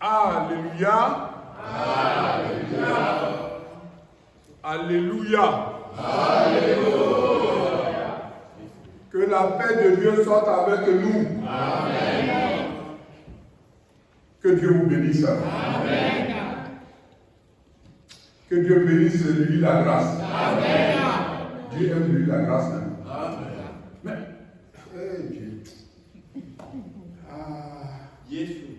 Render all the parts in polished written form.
Alléluia. Alléluia. Alléluia. Que la paix de Dieu soit avec nous. Amen. Que Dieu vous bénisse. Amen. Que Dieu bénisse lui la grâce. Amen. Dieu aime lui la grâce. Amen. Mais, Dieu. Jésus.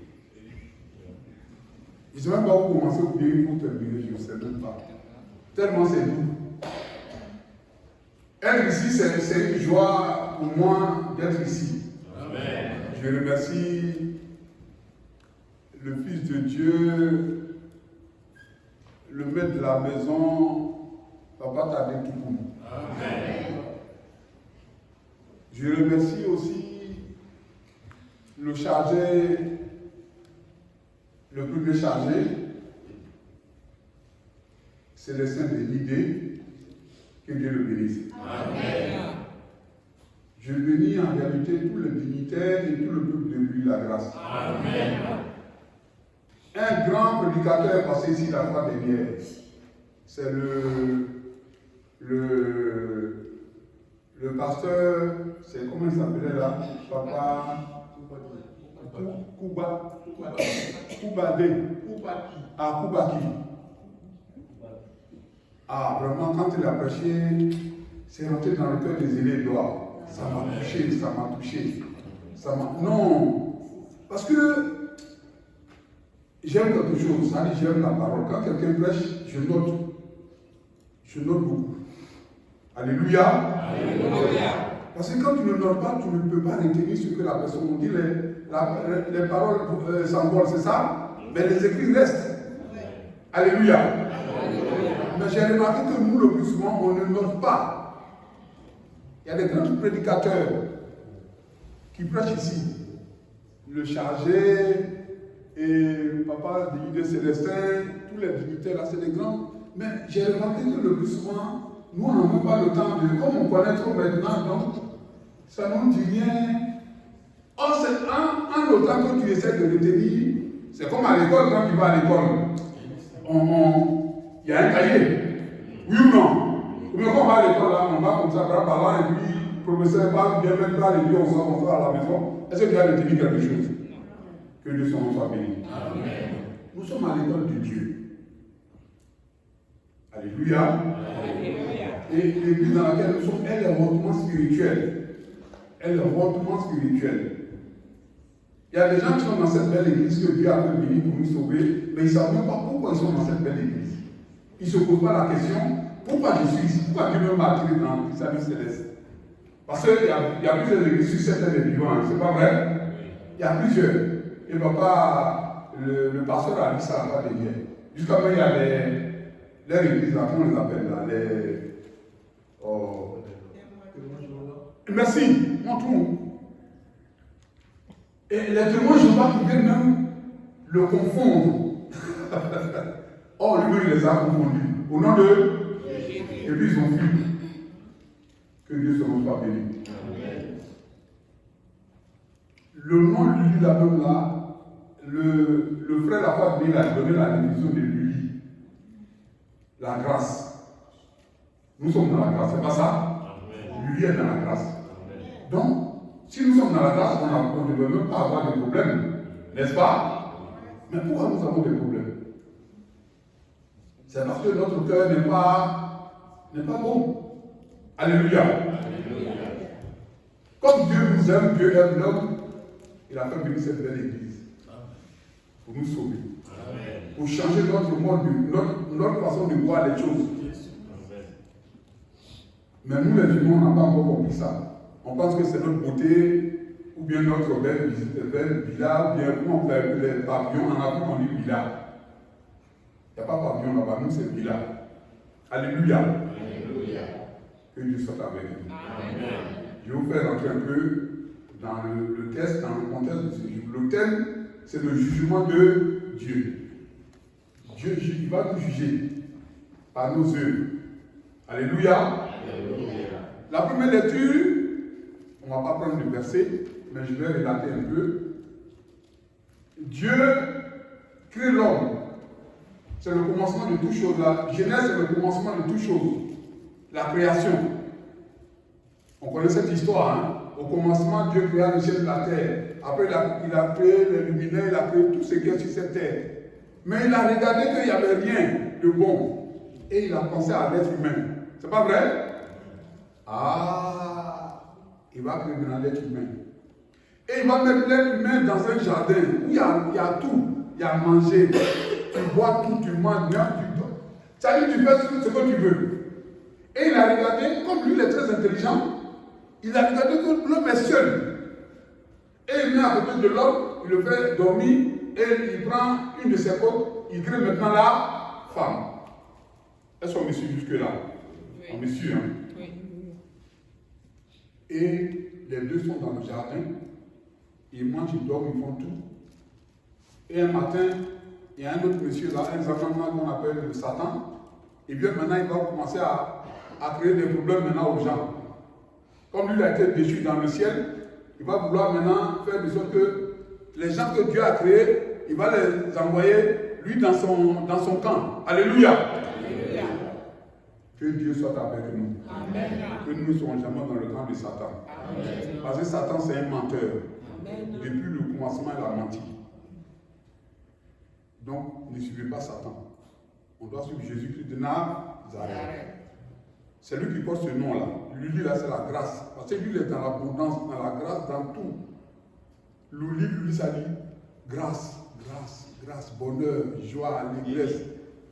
Je ne sais même pas où commencer ou bien où terminer, je ne sais même pas. Tellement c'est doux. Être ici, c'est une joie pour moi d'être ici. Amen. Je remercie le Fils de Dieu, le maître de la maison, Papa Tadé Toukoum. Amen. Je remercie aussi le chargé, le premier chargé, Célestin de l'idée, que Dieu le bénisse. Amen. Je bénis en réalité tous les dignitaires et tout le peuple de lui la grâce. Amen. Un grand prédicateur est passé ici la fois dernière. C'est le pasteur, c'est comment il s'appelait là? Papa Koubadé. Ah, Koubaki. Ah, vraiment, quand il a prêché, c'est rentré dans le cœur des élèves. Ça m'a touché, ça m'a touché. Non, parce que j'aime quelque chose, ça dit j'aime la parole. Quand quelqu'un prêche, je note beaucoup. Alléluia. Alléluia. Parce que quand tu ne notes pas, tu ne peux pas retenir ce que la personne dit. Les paroles s'envolent, c'est ça? Mais les écrits restent. Alléluia. Mais j'ai remarqué que nous, le plus souvent, on ne note pas. Il y a des grands prédicateurs qui prêchent ici. Le chargé et Papa de Célestin, tous les dignitaires là, c'est des grands. Mais j'ai remarqué que le plus souvent, nous, on n'a même pas le temps de. Comme on connaît trop maintenant, donc, ça ne nous dit rien. Or, c'est en autant que tu essaies de retenir, c'est comme à l'école, quand tu vas à l'école. Il y a un cahier. Oui ou non? Mais quand on va à l'école, là, on va comme ça, par là, et puis le professeur va bien mettre là, et puis on sort à la maison. Est-ce que tu as retenu quelque chose? Que Dieu soit béni. Amen. Nous sommes à l'école de Dieu. Alléluia. Alléluia. Et l'église dans laquelle nous sommes, elle est hautement spirituelle. Elle est hautement spirituelle. Il y a des gens qui sont dans cette belle église que Dieu a fait venir pour nous sauver, mais ils ne savent même pas pourquoi ils sont dans cette belle église. Ils ne se posent pas la question, pourquoi je suis ici? Pourquoi Dieu m'a attiré dans le service céleste? Parce qu'il y a plusieurs églises sur cette terre vivante, c'est pas vrai? Il y a plusieurs. Et papa, le pasteur a dit ça à la fois dernière. Jusqu'à maintenant, il y a les églises, là, comment on les appelle là? Merci, montre-nous. Et les témoins Jéhovah qui viennent même le confondre. Or, lui, il les a confondus. Au nom de Jésus. Et puis ils ont fui. Que Dieu se soit béni. Le nom de Lulu, là même là, le frère la fois dernière a donné la définition de Lulu. La grâce. Nous sommes dans la grâce, c'est pas ça? Lulu est dans la grâce. Donc, si nous sommes dans la grâce, on ne peut même pas avoir de problème. N'est-ce pas? Mais pourquoi nous avons des problèmes? C'est parce que notre cœur n'est pas bon. Alléluia. Alléluia. Comme Dieu nous aime, Dieu aime l'homme, il a fait venir cette belle église pour nous sauver. Amen. Pour changer notre mode, notre façon de voir les choses. Amen. Mais nous les humains, on n'a pas encore compris ça. On pense que c'est notre beauté, ou bien notre belle villa, ou bien comment on fait les pavillons. En Afrique, on dit villa. Il n'y a pas pavillon là-bas, nous c'est villa. Alléluia. Alléluia. Que Dieu soit avec nous. Amen. Je vais vous faire rentrer un peu dans le texte, dans le contexte de ce jour. Le thème, c'est le jugement de Dieu. Dieu, il va nous juger par nos œuvres. Alléluia. Alléluia. La première lecture, on ne va pas prendre le verset, mais je vais relater un peu. Dieu crée l'homme. C'est le commencement de toute chose. La Genèse, c'est le commencement de toute chose. La création. On connaît cette histoire. Hein? Au commencement, Dieu créa le ciel et la terre. Après, il a créé les luminaires, il a créé tout ce qu'il y a sur cette terre. Mais il a regardé qu'il n'y avait rien de bon. Et il a pensé à l'être humain. C'est pas vrai? Ah, il va créer maintenant l'être humain. Et il va mettre l'être humain dans un jardin où il y a tout. Il y a à manger. Tu bois tout, tu manges, tu dois. Ça dit, tu fais ce que tu veux. Et il a regardé, comme lui il est très intelligent, il a regardé que l'homme est seul. Et il met à côté de l'homme, il le fait dormir, et il prend une de ses côtes, il crée maintenant la femme. Est-ce qu'on me suit jusque-là? Oui. On me suit, hein? Oui. Et les deux sont dans le jardin, ils mangent, ils dorment, ils font tout. Et un matin, il y a un autre monsieur là, un Zamanan qu'on appelle le Satan. Et bien maintenant, il va commencer à créer des problèmes maintenant aux gens. Comme lui, il a été déchu dans le ciel, il va vouloir maintenant faire de sorte que les gens que Dieu a créés, il va les envoyer, lui, dans son camp. Alléluia. Alléluia. Que Dieu soit avec nous. Amen. Que nous ne soyons jamais dans le camp de Satan. Amen. Parce que Satan, c'est un menteur. Amen. Depuis le commencement, il a menti. Donc, ne suivez pas Satan. On doit suivre Jésus-Christ de Nazareth. C'est lui qui porte ce nom-là. Lui, là, c'est la grâce. Parce que lui, il est dans l'abondance, dans la grâce, dans tout. Lui, ça dit grâce, grâce, grâce, bonheur, joie, allégresse.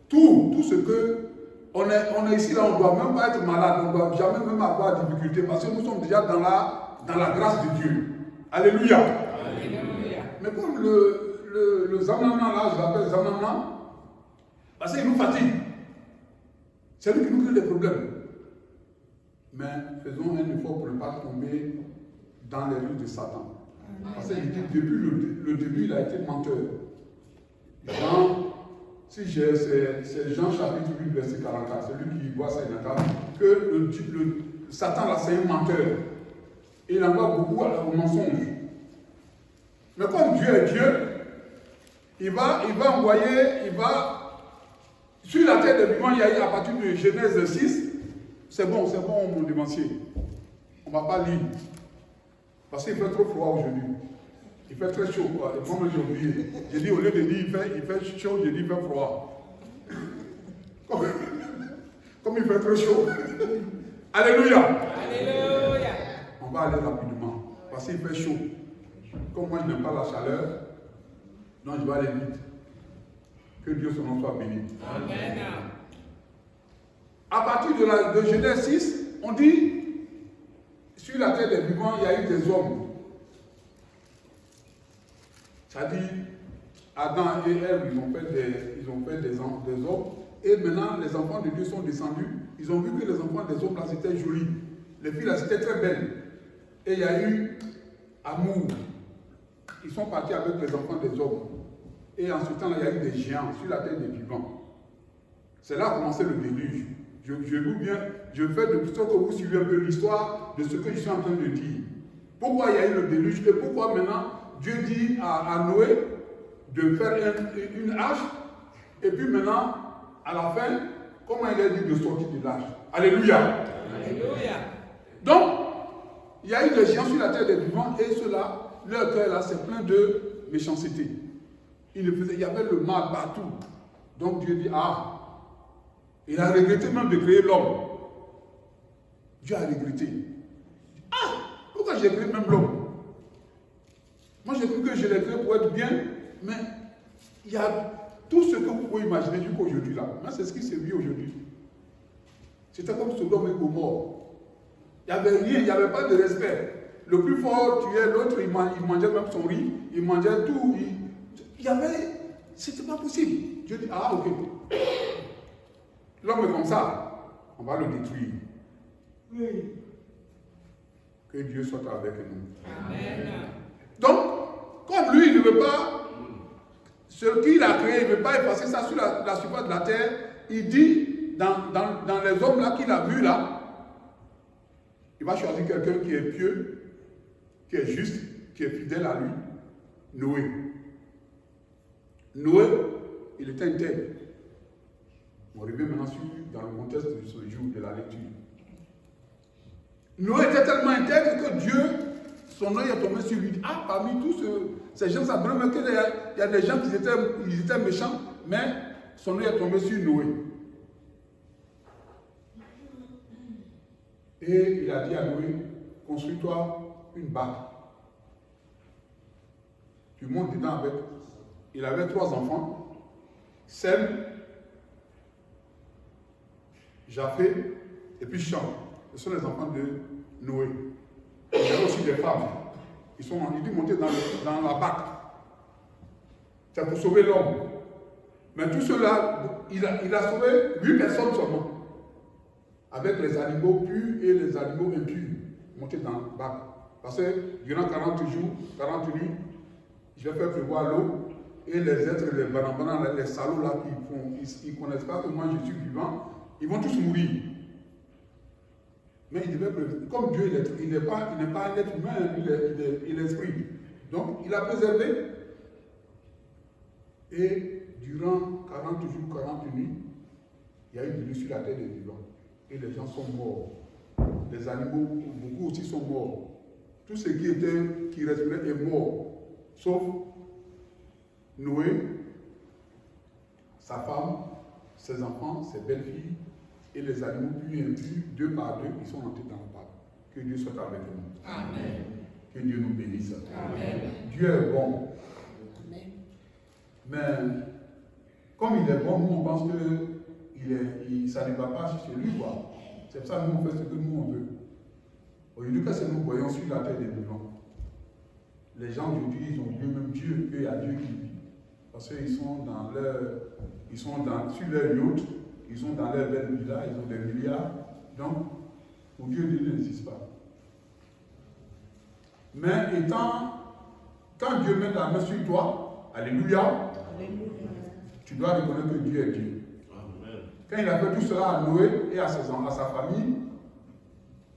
Tout ce que on est ici, là, on ne doit même pas être malade, on ne doit jamais même avoir de difficulté parce que nous sommes déjà dans la grâce de Dieu. Alléluia. Alléluia. Mais comme le Zamnana, là, je l'appelle Zamnana, parce qu'il nous fatigue. C'est lui qui nous crée des problèmes. Mais faisons un effort pour ne pas tomber dans les rues de Satan. Parce qu'il dit, depuis le début, il a été menteur. C'est Jean chapitre 8, verset 44. Celui qui voit ça, il entend que le Satan, là, c'est un menteur. Et il envoie beaucoup au mensonge. Mais comme Dieu est Dieu, il va envoyer, sur la terre des vivants, il y a eu à partir de Genèse 6, c'est bon, mon dévancier. On ne va pas lire. Parce qu'il fait trop froid aujourd'hui. Il fait très chaud. Moi, j'ai oublié. J'ai dit, au lieu de dire il fait chaud, j'ai dit il fait froid. Comme il fait très chaud. Alléluia. Alléluia. On va aller rapidement. Parce qu'il fait chaud. Comme moi, je n'aime pas la chaleur, donc je vais aller vite. Que Dieu son nom soit béni. Amen. À partir de Genèse 6, on dit, sur la terre des vivants, il y a eu des hommes. C'est-à-dire, Adam et Ève, ils ont fait des hommes. Et maintenant, les enfants de Dieu sont descendus. Ils ont vu que les enfants des hommes, là, c'était joli. Les filles, là, c'était très belles. Et il y a eu amour. Ils sont partis avec les enfants des hommes. Et en ce temps-là, il y a eu des géants sur la terre des vivants. C'est là qu'a commencé le déluge. Je fais de sorte que vous suivez un peu l'histoire de ce que je suis en train de dire. Pourquoi il y a eu le déluge et pourquoi maintenant Dieu dit à Noé de faire une hache et puis maintenant, à la fin, comment il a dit de sortir de l'âge? Alléluia. Alléluia. Donc, il y a eu des géants sur la terre des vivants et ceux-là, leur cœur là, c'est plein de méchanceté. Il y avait le mal partout. Donc Dieu dit, il a regretté même de créer l'homme. Dieu a regretté. Pourquoi j'ai créé même l'homme? Moi j'ai cru que je l'ai créé pour être bien, mais il y a tout ce que vous pouvez imaginer jusqu'à aujourd'hui là. Moi c'est ce qui s'est vu aujourd'hui. C'était comme Sodome et Gomorrhe. Il n'y avait rien, il n'y avait pas de respect. Le plus fort tuait l'autre, il mangeait même son riz, il mangeait tout. C'était pas possible. Dieu dit, ok. L'homme est comme ça, on va le détruire. Oui. Que Dieu soit avec nous. Amen. Donc, comme lui, il ne veut pas, ce qu'il a créé, il ne veut pas effacer ça sur la surface de la terre, il dit, dans les hommes là qu'il a vus là, il va choisir quelqu'un qui est pieux, qui est juste, qui est fidèle à lui, Noé. Noé, il était intègre. On revient maintenant dans le contexte de ce jour de la lecture. Noé était tellement intègre que Dieu, son œil est tombé sur lui. Ah, parmi tous ces gens, ça vraiment qu'il y a des gens qui étaient méchants, mais son œil est tombé sur Noé. Et il a dit à Noé, construis-toi une barque. Tu montes dedans avec. Il avait 3 enfants, Sem, Japheth et puis Cham. Ce sont les enfants de Noé. Il y a aussi des femmes. Ils dit monter dans la barque. C'est pour sauver l'homme. Mais tout cela, il a sauvé 8 personnes seulement. Avec les animaux purs et les animaux impurs. Monter dans la barque. Parce que durant 40 jours, 40 nuits, je vais faire pleuvoir l'eau. Et les êtres, les banans, les salauds là, ils ne connaissent pas que moi je suis vivant, ils vont tous mourir. Mais il devait prévenir. Comme Dieu, il n'est pas un être humain, il est esprit. Donc, il a préservé. Et durant 40 jours, 40 nuits, il y a eu de l'eau sur la terre des vivants. Et les gens sont morts. Les animaux, beaucoup aussi sont morts. Tout ce qui respirait est mort. Sauf Noé, sa femme, ses enfants, ses belles-filles et les animaux purs et impurs, 2 par 2, ils sont entrés dans la barque. Que Dieu soit avec nous. Amen. Que Dieu nous bénisse. Amen. Dieu est bon. Amen. Mais comme il est bon, nous on pense que ça ne va pas chez lui. C'est pour ça que nous on fait ce que nous on veut. Aujourd'hui, quand nous voyons sur la terre des vivants, les gens aujourd'hui, ils ont vu même Dieu, qu'il y a Dieu qui vit. Parce qu'ils sont sur leur yacht, ils sont dans leur belle villa, ils ont des milliards. Donc, pour Dieu, Dieu n'existe pas. Mais quand Dieu met la main sur toi, alléluia, tu dois reconnaître que Dieu est Dieu. Amen. Quand il a fait tout cela à Noé et à sa famille,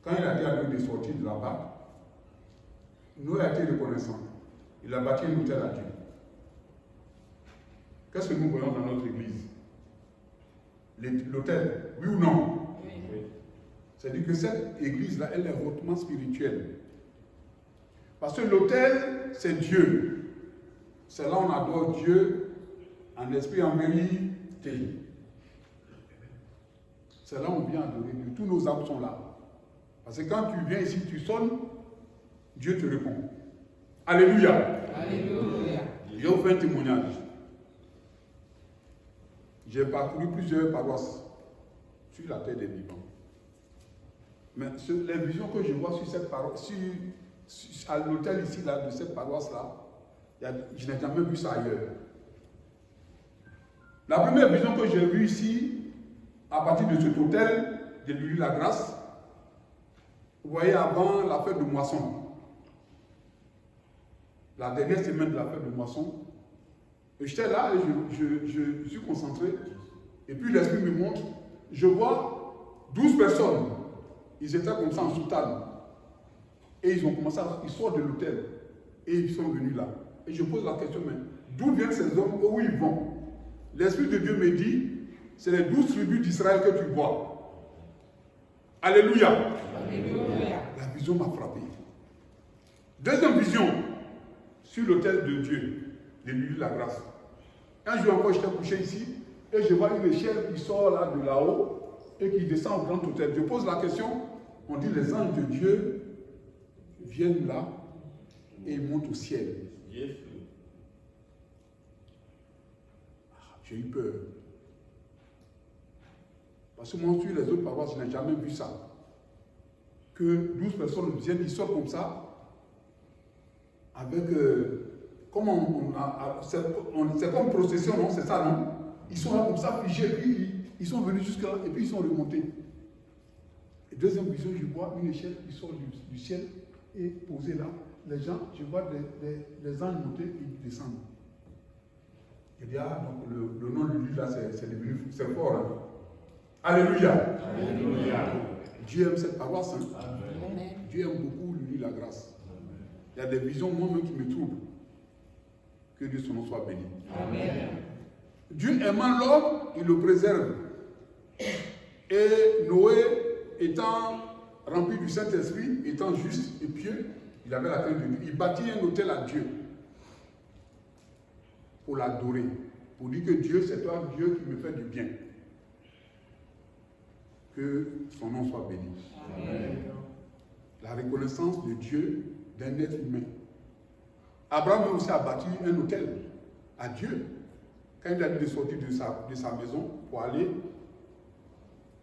quand il a dit à Noé de sortir de la barque, Noé a été reconnaissant. Il a bâti un hôtel à Dieu. Qu'est-ce que nous voyons dans notre église? L'autel, oui ou non? Oui. C'est-à-dire que cette église-là, elle est hautement spirituelle. Parce que l'autel, c'est Dieu. C'est là où on adore Dieu en esprit, en vérité. C'est là où on vient adorer Dieu. Tous nos âmes sont là. Parce que quand tu viens ici, tu sonnes, Dieu te répond. Alléluia. Alléluia. Je vais vous faire un témoignage. J'ai parcouru plusieurs paroisses sur la terre des vivants. Mais les visions que je vois sur cette paroisse, à l'hôtel ici, là, de cette paroisse-là, je n'ai jamais vu ça ailleurs. La première vision que j'ai vue ici, à partir de cet hôtel de l'île La Grâce, vous voyez avant la fête de moisson, la dernière semaine de la fête de moisson, j'étais là et je suis concentré. Et puis l'esprit me montre, je vois 12 personnes. Ils étaient comme ça en soutane. Et ils ont commencé ils sortent de l'hôtel. Et ils sont venus là. Et je pose la question, mais d'où viennent ces hommes? Où ils vont? L'Esprit de Dieu me dit, c'est les 12 tribus d'Israël que tu vois. Alléluia. Alléluia. La vision m'a frappé. Deuxième vision, sur l'autel de Dieu, de l'île de la Grâce. Un jour encore, j'étais couché ici, et je vois une échelle qui sort là de là-haut, et qui descend au grand hôtel. Je pose la question, on dit les anges de Dieu viennent là, et montent au ciel. Yes. J'ai eu peur. Parce que moi, sur les autres paroisses, je n'ai jamais vu ça. Que 12 personnes viennent, ils sortent comme ça, avec... c'est comme procession, non? C'est ça, non? Ils sont là comme ça, figés, puis ils sont venus jusqu'à là, et puis ils sont remontés. Et deuxième vision, je vois une échelle qui sort du ciel et posée là. Les gens, je vois les anges monter et ils descendent. Et bien, donc le nom de lui là, c'est fort. Hein? Alléluia. Alléluia. Dieu aime cette paroisse. Hein? Dieu aime beaucoup lui la grâce. Il y a des visions moi-même qui me troublent. Que Dieu son nom soit béni. Amen. Dieu aimant l'homme, il le préserve. Et Noé, étant rempli du Saint-Esprit, étant juste et pieux, il avait la crainte de Dieu. Il bâtit un autel à Dieu pour l'adorer, pour dire que Dieu, c'est toi, Dieu qui me fait du bien. Que son nom soit béni. Amen. La reconnaissance de Dieu d'un être humain. Abraham aussi a bâti un autel à Dieu. Quand il a dit de sortir de sa maison pour aller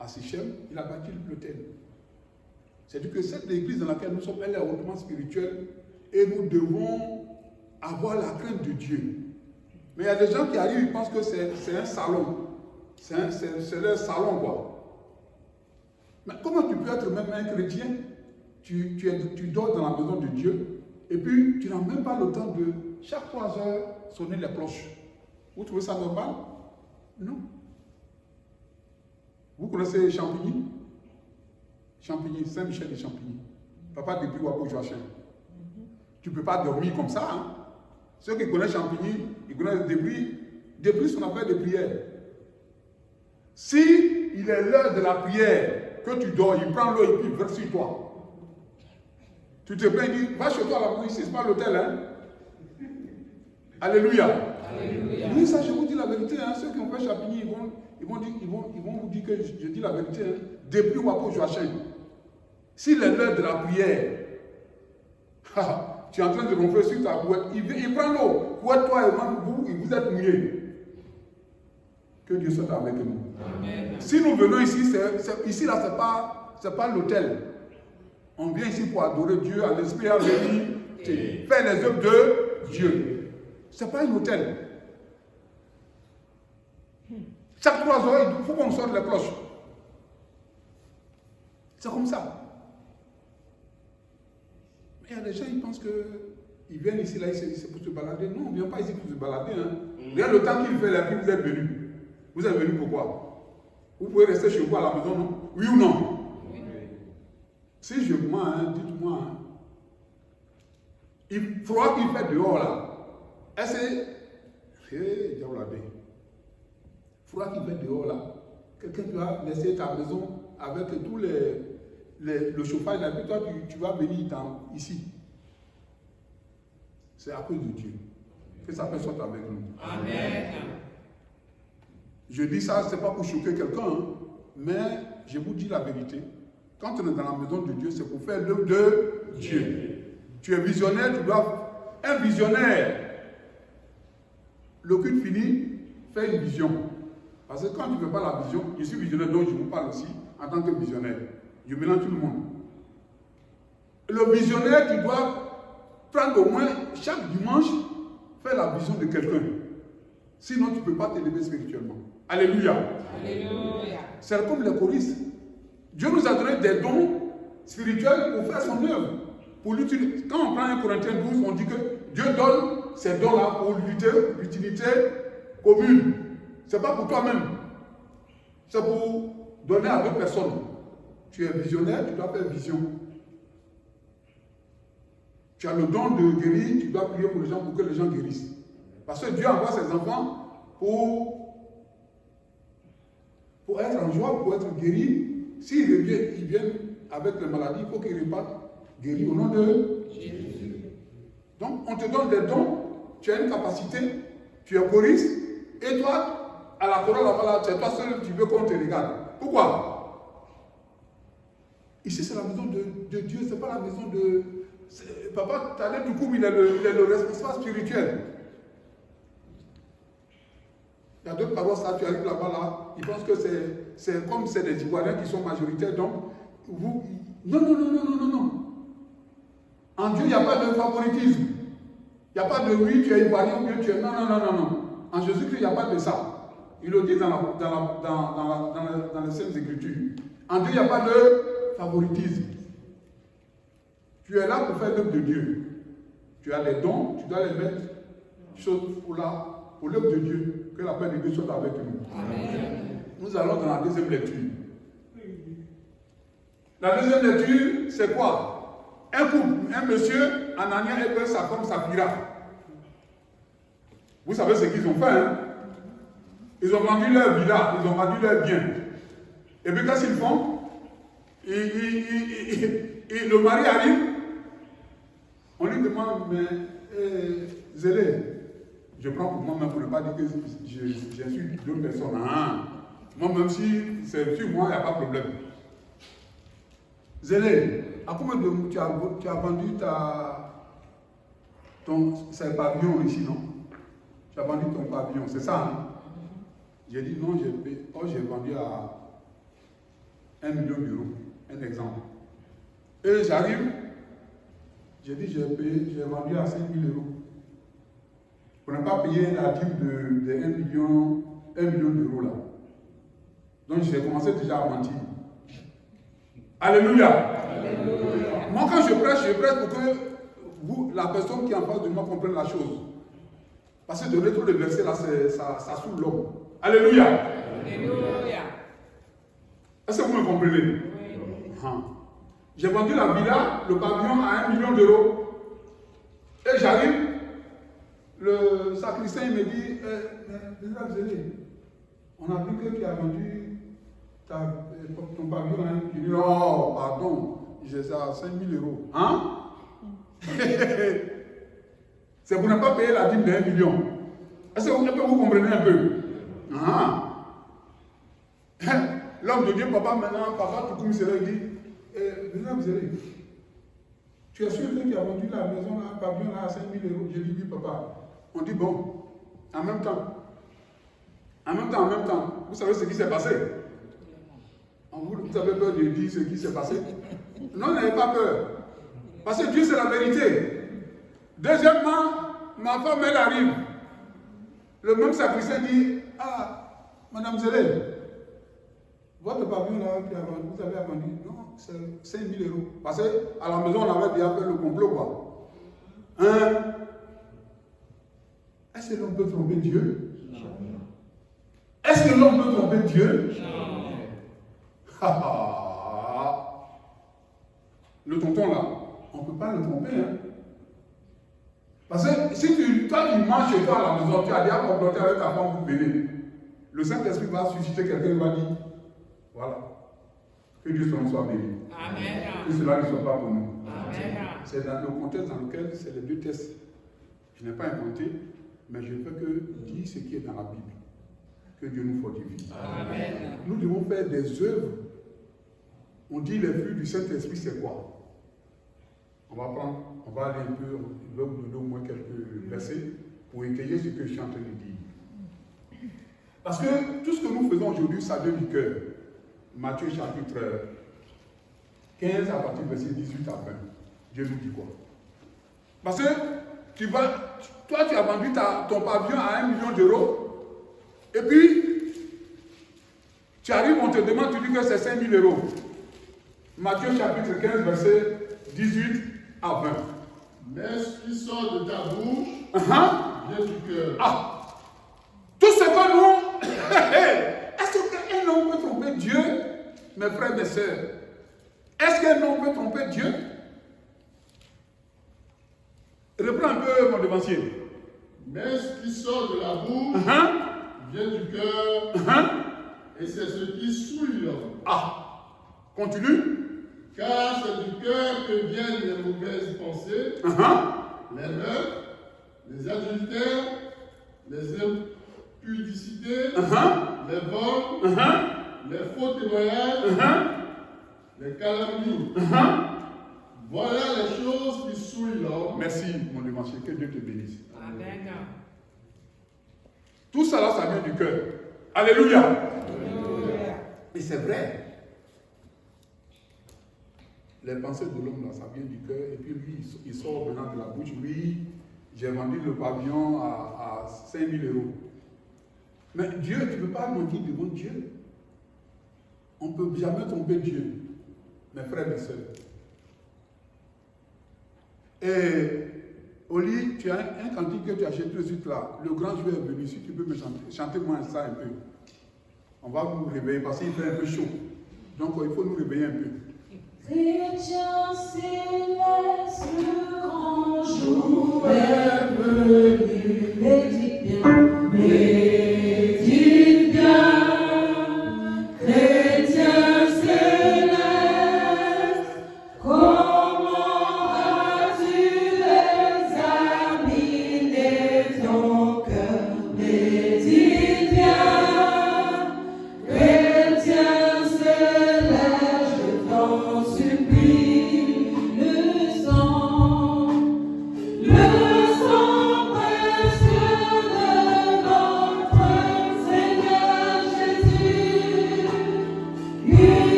à Sichem, il a bâti l'autel. C'est-à-dire que cette église dans laquelle nous sommes, elle est hautement spirituelle et nous devons avoir la crainte de Dieu. Mais il y a des gens qui arrivent, ils pensent que c'est un salon. C'est leur salon, quoi. Mais comment tu peux être même un chrétien? Tu dors dans la maison de Dieu et puis tu n'as même pas le temps de, chaque 3 heures, sonner les cloches. Vous trouvez ça normal? Non. Vous connaissez Champigny? Champigny, Saint-Michel de Champigny. Papa depuis Wabo Joachim. Tu ne peux pas dormir comme ça. Hein? Ceux qui connaissent Champigny, ils connaissent Débris, son affaire de prière. Si il est l'heure de la prière, que tu dors, il prend l'eau et puis il verse sur toi. Tu te plains, il dit, va chez toi là-bas, ici, ce n'est pas l'hôtel. Hein? Alléluia. Alléluia. Oui, ça, je vous dis la vérité. Hein? Ceux qui ont fait Champigny, ils vont vous dire que je dis la vérité. Hein? Depuis Wabo Joachim. S'il est l'heure de la prière, tu es en train de ronfler sur ta couette, il prend l'eau, couette-toi et vous êtes mouillés. Que Dieu soit avec nous. Amen. Si nous venons ici, ici là, c'est pas l'hôtel. On vient ici pour adorer Dieu à l'esprit, à vérité, faire les œuvres de Dieu. Ce n'est pas un hôtel. Chaque 3 heures, il faut qu'on sorte les cloches. C'est comme ça. Mais il y a des gens, ils pensent qu'ils viennent ici, là, c'est pour se balader. Non, on ne vient pas ici pour se balader. Hein. Regarde le temps qu'il fait là, puis vous êtes venus. Vous êtes venus pourquoi? Vous pouvez rester chez vous à la maison, non? Oui ou non? Oui. Si je mens, hein, dites-moi. Hein. Il faudra qu'il fait dehors là. Est-ce que. Il faudra qu'il fait dehors là. Quelqu'un qui va laisser ta maison avec tous le chauffage là, puis toi tu vas venir ici. C'est à cause de Dieu. Que sa paix soit avec nous. Amen. Je dis ça, ce n'est pas pour choquer quelqu'un, hein, mais je vous dis la vérité. Quand on est dans la maison de Dieu, c'est pour faire l'œuvre de Dieu. Tu es visionnaire, tu dois. Un visionnaire, le culte fini, fait une vision. Parce que quand tu ne fais pas la vision, je suis visionnaire, donc je vous parle aussi en tant que visionnaire. Je mélange tout le monde. Le visionnaire, tu dois prendre au moins chaque dimanche, faire la vision de quelqu'un. Sinon, tu ne peux pas t'élever spirituellement. Alléluia. Alléluia. C'est comme les choristes. Dieu nous a donné des dons spirituels pour faire son œuvre. Pour l'utiliser. Quand on prend 1 Corinthiens 12, on dit que Dieu donne ces dons-là pour l'utilité commune. Ce n'est pas pour toi-même. C'est pour donner à d'autres personnes. Tu es visionnaire, tu dois faire vision. Tu as le don de guérir, tu dois prier pour les gens pour que les gens guérissent. Parce que Dieu envoie ses enfants pour être en joie, pour être guéris. S'ils viennent avec les maladies, il faut qu'ils repartent guéris au nom de Jésus. Donc, on te donne des dons, tu as une capacité, tu es choriste, et toi, à la chorale là-bas, c'est toi seul, tu veux qu'on te regarde. Pourquoi? Ici, c'est la maison de Dieu, c'est pas la maison de. Papa, Tadé Toukoum, il est le responsable spirituel. Il y a d'autres paroisses là, tu arrives là-bas, là, ils pensent que c'est comme c'est des Ivoiriens qui sont majoritaires, donc vous. Non. En Dieu, il n'y a pas de favoritisme. Il n'y a pas de oui, tu es Ivoirien ou bien tu es. Non. En Jésus-Christ, il n'y a pas de ça. Il le dit dans les Saintes Écritures. En Dieu, il n'y a pas de favoritisme. Tu es là pour faire l'œuvre de Dieu. Tu as des dons, tu dois les mettre pour l'œuvre de Dieu. Que la paix de Dieu soit avec nous. Amen. Nous allons dans la deuxième lecture. La deuxième lecture, c'est quoi? Un couple, un monsieur, Anania et sa femme Saphira. Vous savez ce qu'ils ont fait, hein? Ils ont vendu leur villa, ils ont vendu leur bien. Et puis qu'est-ce qu'ils font? Le mari arrive, on lui demande, mais Zélé, je prends pour moi-même pour ne pas dire que j'insulte d'autres personnes. Hein. Moi-même, si c'est sur moi, il n'y a pas de problème. Zélé, à combien de tu as vendu c'est pavillon ici, non? Tu as vendu ton pavillon, c'est ça, hein? J'ai dit non, j'ai vendu à 1 million d'euros, un exemple. Et j'arrive, j'ai dit j'ai vendu à 5 000 euros. Pour ne pas payer la dîme de 1 million d'euros là. Donc j'ai commencé déjà à mentir. Alléluia. Alléluia. Moi quand je prêche pour que vous, la personne qui est en face de moi, comprenne la chose. Parce que donner trop de versets là, ça saoule l'homme. Alléluia. Alléluia. Est-ce que vous me comprenez? Oui. J'ai vendu la villa, le pavillon à 1 million d'euros. Et j'arrive, le sacristain me dit, on a vu que tu as vendu ton pavillon à 1 million. Je dis, oh, pardon, j'ai ça à 5 000 euros. Hein? C'est pour ne pas payer la dîme de 1 million. Est-ce que vous comprenez un peu? L'homme de Dieu, papa, tout comme il dit, tu es sûr que tu as vendu la maison, un pavillon là, à 5 000 euros? Je lui dis, papa. On dit, bon, en même temps, vous savez ce qui s'est passé? Vous avez peur de dire ce qui s'est passé? Non, n'ayez pas peur. Parce que Dieu, c'est la vérité. Deuxièmement, ma femme, elle arrive. Le même sacristain dit, ah, Madame Zélé, votre pavillon là, vous avez vendu? Non, c'est 5 000 euros. Parce qu'à la maison, on avait déjà fait le complot, quoi. Hein? Est-ce que l'on peut tromper Dieu? Non. Est-ce que l'on peut tromper Dieu? Non. Le tonton là, on ne peut pas le tromper. Hein? Parce que si toi tu manges chez toi à la maison, tu as déjà comploté avec ta femme pour venir. Le Saint-Esprit va susciter quelqu'un qui va dire, voilà, que Dieu soit béni. Amen. Que cela ne soit pas pour nous. Amen. C'est dans le contexte dans lequel c'est les deux tests. Je n'ai pas inventé, mais je ne fais que dire ce qui est dans la Bible. Que Dieu nous fortifie. Amen. Nous devons faire des œuvres. On dit les fruits du Saint-Esprit, c'est quoi? On va aller un peu, je vais vous donner au moins quelques versets pour étayer ce que je suis en train de dire. Parce que tout ce que nous faisons aujourd'hui, ça vient du cœur. Matthieu chapitre 15 à partir du verset 18 à 20. Dieu nous dit quoi? Parce que toi tu as vendu ton pavillon à 1 million d'euros, et puis tu arrives, on te demande, tu dis que c'est 5 000 euros. Matthieu chapitre 15, verset 18 à 20. Mais ce qui sort de ta bouche vient du cœur. Tout ce que nous... Est-ce qu'un homme peut tromper Dieu, mes frères et sœurs? Est-ce qu'un homme peut tromper Dieu? Reprends un peu mon devancier. Mais ce qui sort de la bouche vient du cœur, et c'est ce qui souille l'homme. Continue. Car c'est du cœur que viennent les mauvaises pensées, les meurtres, les adultères, les impudicités, les vols, les faux témoignages, les calomnies. Voilà les choses qui souillent l'homme. Merci, mon devancier, que Dieu te bénisse. Amen. Tout ça là, ça vient du cœur. Alléluia. Alléluia. Et c'est vrai. Les pensées de l'homme là, ça vient du cœur. Et puis lui, il sort venant de la bouche. Oui, j'ai vendu le pavillon à 5 000 euros. Mais Dieu, tu ne peux pas mentir devant Dieu. On ne peut jamais tromper Dieu. Mes frères et sœurs. Et Oli, tu as un cantique que tu as acheté tout de suite là. Le grand joueur est venu. Si tu peux me chanter, chantez-moi ça un peu. On va vous réveiller parce qu'il fait un peu chaud. Donc il faut nous réveiller un peu. Chrétien céleste, le grand jour est venu. Médite bien, médite.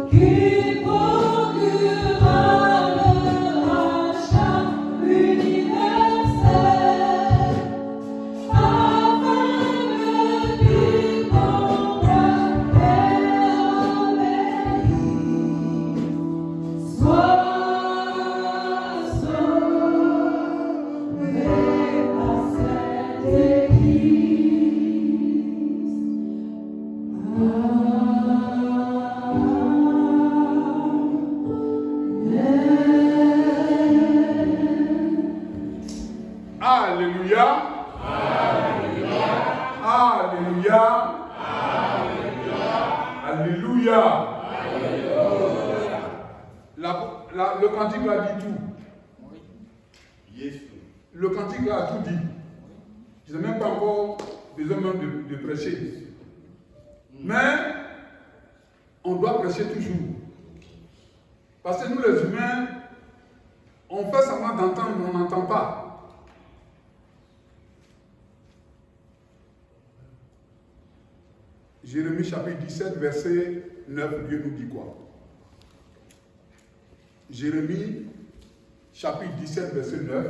qui procurera le rachat universel, afin que quiconque obéisse soit sauvé par cette Église. Alléluia. Alléluia. Alléluia. Le cantique là dit tout. Le cantique là a tout dit. Je n'ai même pas encore besoin même de prêcher. Mais on doit prêcher toujours. Parce que nous les humains, on fait semblant d'entendre, mais on n'entend pas. Jérémie chapitre 17, verset 9, Dieu nous dit quoi? Jérémie chapitre 17, verset 9.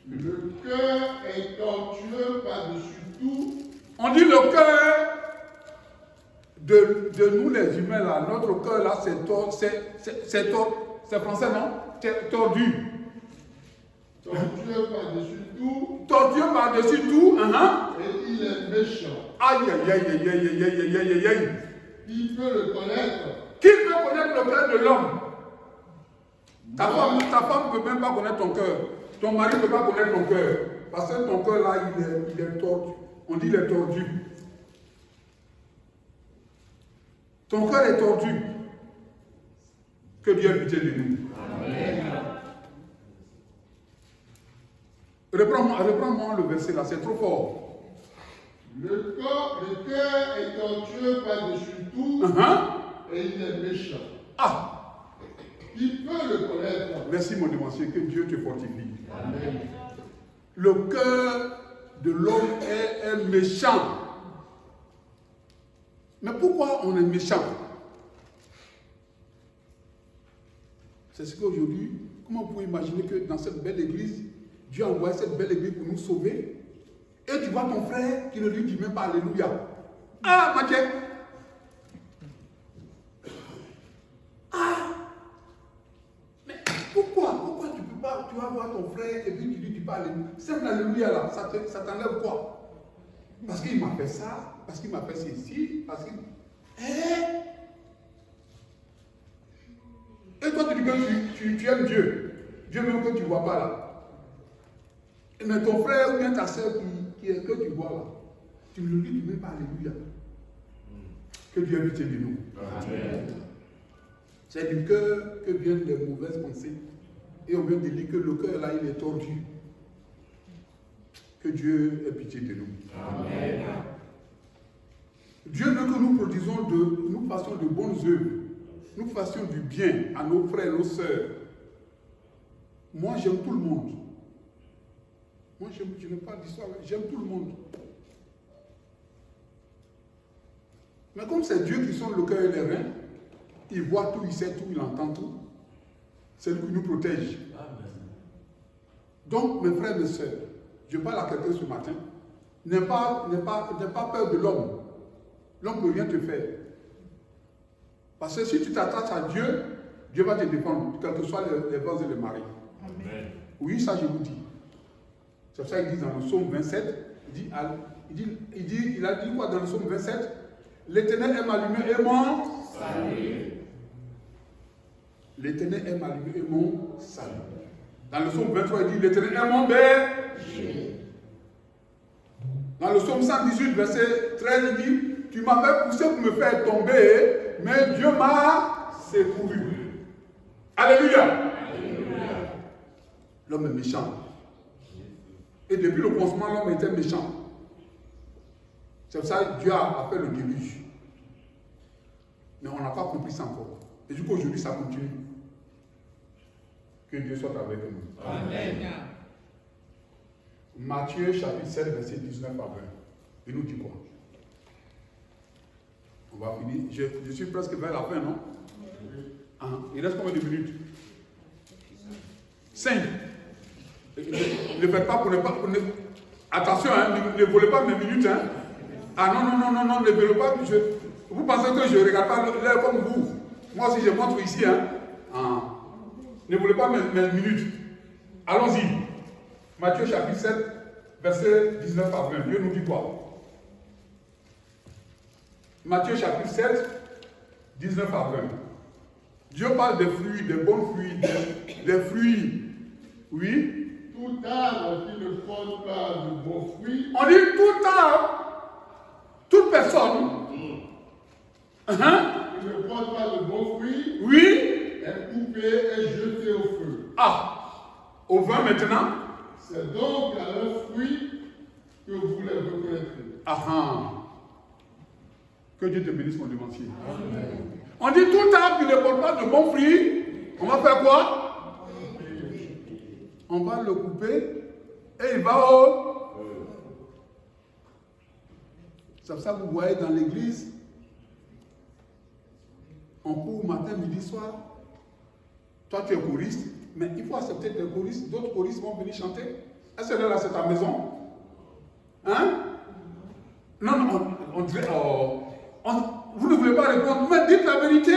Le cœur est tortueux par-dessus tout. On dit le cœur de nous les humains là, notre cœur là, c'est français non? C'est tordu. Tortueux par-dessus tout. Tortueux par-dessus tout. Et il est méchant. Aïe aïe aïe aïe aïe aïe aïe aïe aïe aïe. Qui peut le connaître? Qui peut connaître le cœur de l'homme? Ta femme ne peut même pas connaître ton cœur. Ton mari ne peut pas connaître ton cœur. Parce que ton cœur là, il est tordu. On dit il est tordu. Ton cœur est tordu. Que Dieu ait pitié de nous. Amen. Reprends-moi le verset là, c'est trop fort. Le cœur est tortueux par-dessus tout. Et il est méchant. Ah! Qui peut le connaître? Merci mon dévancier, que Dieu te fortifie. Amen. Le cœur de l'homme est méchant. Mais pourquoi on est méchant? C'est ce qu'aujourd'hui, comment vous pouvez imaginer que dans cette belle église, Dieu a envoyé cette belle église pour nous sauver, et tu vois ton frère qui ne lui dit même pas Alléluia. Ah, Mathieu! Pourquoi tu peux pas, tu vas voir ton frère et puis tu dis tu parles. C'est un alléluia là, ça t'enlève quoi? Parce qu'il m'a fait ça, parce qu'il m'a fait ceci, parce qu'il. Et toi tu dis que tu aimes Dieu. Dieu même que tu ne vois pas là. Mais ton frère ou bien ta soeur que tu vois là, tu ne lui dis même pas alléluia. Que Dieu ait pitié de nous. Amen. C'est du cœur que viennent les mauvaises pensées. Et on vient de dire que le cœur là, il est tordu. Que Dieu ait pitié de nous. Amen. Dieu veut que nous produisons nous fassions de bonnes œuvres. Nous fassions du bien à nos frères, nos sœurs. Moi, j'aime tout le monde. Moi, je n'ai pas d'histoire, j'aime tout le monde. Mais comme c'est Dieu qui sonde le cœur et les reins, il voit tout, il sait tout, il entend tout. C'est lui qui nous protège. Amen. Donc, mes frères et mes sœurs, je parle à quelqu'un ce matin. N'aie pas peur de l'homme. L'homme ne peut rien te faire. Parce que si tu t'attaches à Dieu, Dieu va te défendre, quels que soient les vents et les marées. Amen. Oui, ça je vous dis. C'est pour ça qu'il dit dans le psaume 27, il a dit quoi dans le psaume 27? L'Éternel est ma lumière et mon salut. L'Éternel est ma lumière et mon salut. Dans le psaume 23, il dit l'Éternel est mon berger. Dans le psaume 118, verset 13, il dit tu m'avais poussé pour me faire tomber, mais Dieu m'a secouru. Alléluia. Alléluia. L'homme est méchant. Et depuis le commencement, l'homme était méchant. C'est pour ça que Dieu a fait le déluge. Mais on n'a pas compris ça encore. Et du coup, aujourd'hui, ça continue. Que Dieu soit avec nous. Amen. Matthieu chapitre 7, verset 19 à 20. Il nous dit quoi? On va finir. Je suis presque vers la fin, non? Il reste combien de minutes? 5. Ne faites pas pour ne pas. Attention, hein, ne volez pas mes minutes. Hein. Ah non, ne volez pas. Vous pensez que je ne regarde pas l'heure comme vous? Moi aussi, je montre ici. Hein. Ne volez pas mes minutes. Allons-y. Matthieu chapitre 7, verset 19 à 20. Dieu nous dit quoi? Matthieu chapitre 7, 19 à 20. Dieu parle des fruits, des bons fruits, des fruits. Oui. Tout arbre qui ne porte pas de bons fruits. On dit tout arbre, toute personne. Qui ne porte pas de bons fruits. Oui. Est coupé et jeté au feu. Au vin maintenant. C'est donc à leurs fruits que vous les reconnaîtrez. Que Dieu te bénisse, mon devancier. On dit tout arbre qui ne porte pas de bons fruits. On va faire quoi? On va le couper et il va au. C'est ça que vous voyez dans l'église. On court matin, midi, soir. Toi, tu es choriste, mais il faut accepter tes choristes. D'autres choristes vont venir chanter. Est-ce que là, c'est ta maison? Hein? Non, on dirait. Vous ne voulez pas répondre, mais dites la vérité.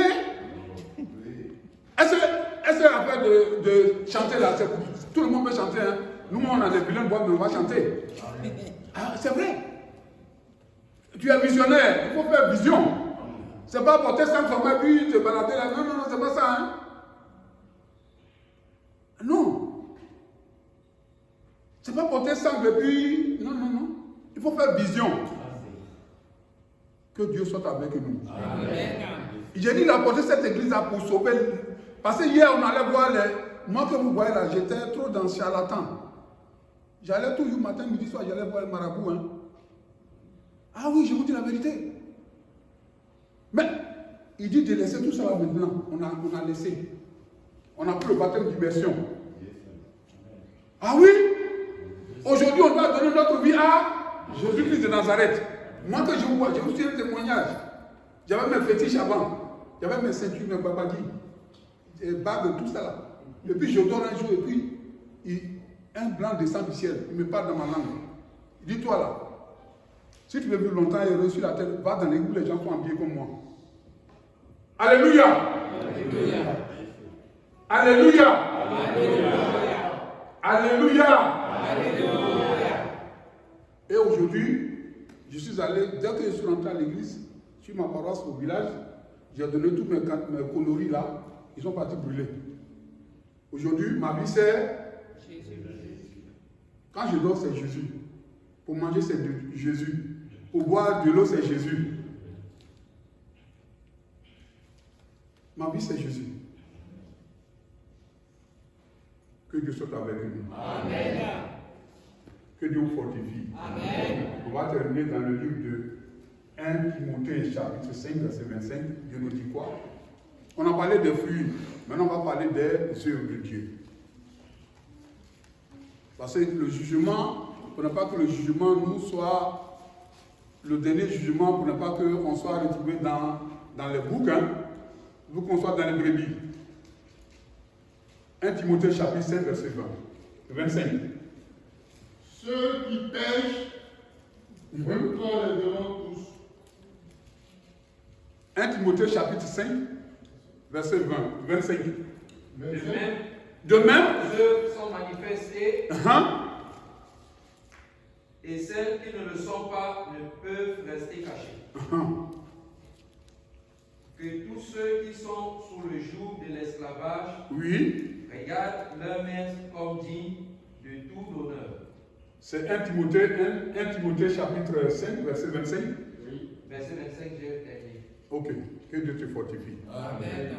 Est-ce que l'affaire de chanter là, tout le monde peut chanter, hein? Nous, on a des vilains bois, mais on va chanter. C'est vrai. Tu es visionnaire, il faut faire vision. C'est pas porter 5 sommets puis te balader là. Non, c'est pas ça. Hein? Non. C'est pas porter 5 et puis. Non. Il faut faire vision. Que Dieu soit avec nous. Amen. J'ai dit, il a porté cette église-là pour sauver. Parce que hier, on allait voir les. Moi que vous voyez là, j'étais trop dans le charlatan. J'allais toujours matin, midi, soir, j'allais voir le marabout. Hein. Ah oui, je vous dis la vérité. Mais, il dit de laisser tout ça là maintenant. On a laissé. On a pris le baptême d'immersion. Ah oui? Aujourd'hui, on doit donner notre vie à Jésus-Christ de Nazareth. Moi que je vous vois, je vous suis un témoignage. J'avais mes fétiches avant. J'avais mes ceintures, mes babadis, des bagues, tout ça là. Et puis je dors un jour et puis un blanc descend du ciel. Il me parle dans ma langue. Il dit, toi là, si tu veux vivre longtemps et reçu la terre, va dans les où les gens sont habillés comme moi. Alléluia. Alléluia. Alléluia. Et aujourd'hui, je suis allé, dès que je suis rentré à l'église, sur ma paroisse au village, j'ai donné tous mes coloris là, ils sont partis brûler. Aujourd'hui, ma vie c'est quand je dors, c'est Jésus. Pour manger, c'est Jésus. Pour boire de l'eau, c'est Jésus. Ma vie, c'est Jésus. Que Dieu soit avec nous. Amen. Que Dieu vous fortifie. Amen. On va terminer dans le livre de 1 Timothée, chapitre 5, verset 25. Dieu nous dit quoi? On a parlé des fruits. Maintenant, on va parler des œuvres de Dieu. Parce que le jugement, pour ne pas que le jugement nous soit le dernier jugement, pour ne pas qu'on soit retrouvé dans les boucs, hein, pour qu'on soit dans les brebis. 1 Timothée chapitre 5, verset 25. Ceux qui pêchent, on les devant tous. 1 Timothée chapitre 5, verset 25. De même, les œuvres sont manifestées et celles qui ne le sont pas ne peuvent rester cachées. Que tous ceux qui sont sous le joug de l'esclavage regardent leur maître comme digne de tout honneur. C'est 1 Timothée chapitre 5, verset 25. Oui. Verset 25, j'ai terminé. Ok, que Dieu te fortifie. Amen.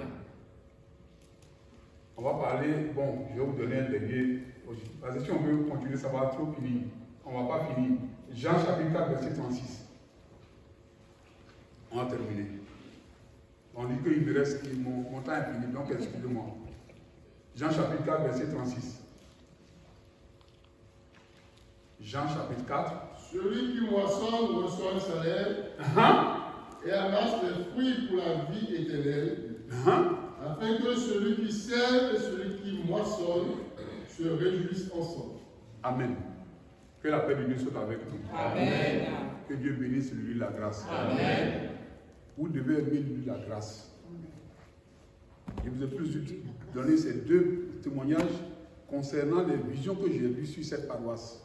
On va parler, bon, je vais vous donner un dernier. Parce que si on veut continuer, ça va trop finir. On ne va pas finir. Jean chapitre 4, verset 36. On va terminer. On dit qu'il me reste, mon temps est fini, donc excusez-moi. Jean chapitre 4, verset 36. Jean chapitre 4. Celui qui moissonne reçoit un salaire, et amasse les fruits pour la vie éternelle, afin que celui qui sème et celui qui moissonne se réjouissent ensemble. Amen. Que la paix de Dieu soit avec nous. Amen. Que Dieu bénisse l'huile de la grâce. Amen. Vous devez aimer l'huile de la grâce. Je vous ai plus donné ces deux témoignages concernant les visions que j'ai vues sur cette paroisse.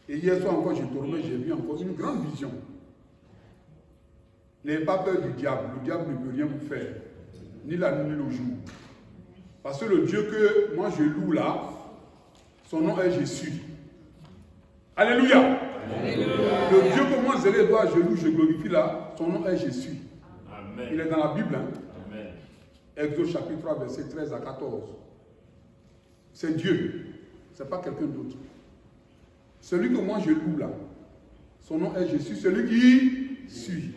Et hier soir encore, j'ai vu encore une grande vision. N'ayez pas peur du diable. Le diable ne peut rien vous faire. Ni la nuit, ni le jour. Parce que le Dieu que moi je loue là, son nom est Jésus. Alléluia. Alléluia. Le Dieu que moi je loue, je glorifie là, son nom est Jésus. Amen. Il est dans la Bible. Hein? Amen. Exode chapitre 3, verset 13 à 14. C'est Dieu. Ce n'est pas quelqu'un d'autre. Celui que moi je loue là, son nom est Jésus, celui qui suit.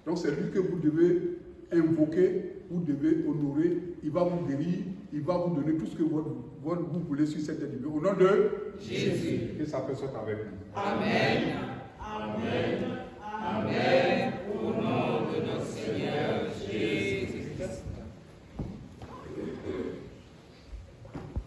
Donc c'est lui que vous devez invoquer, vous devez honorer, il va vous guérir, il va vous donner tout ce que vous voulez sur cette vie. Au nom de Jésus. Que sa paix soit avec nous. Amen. Amen.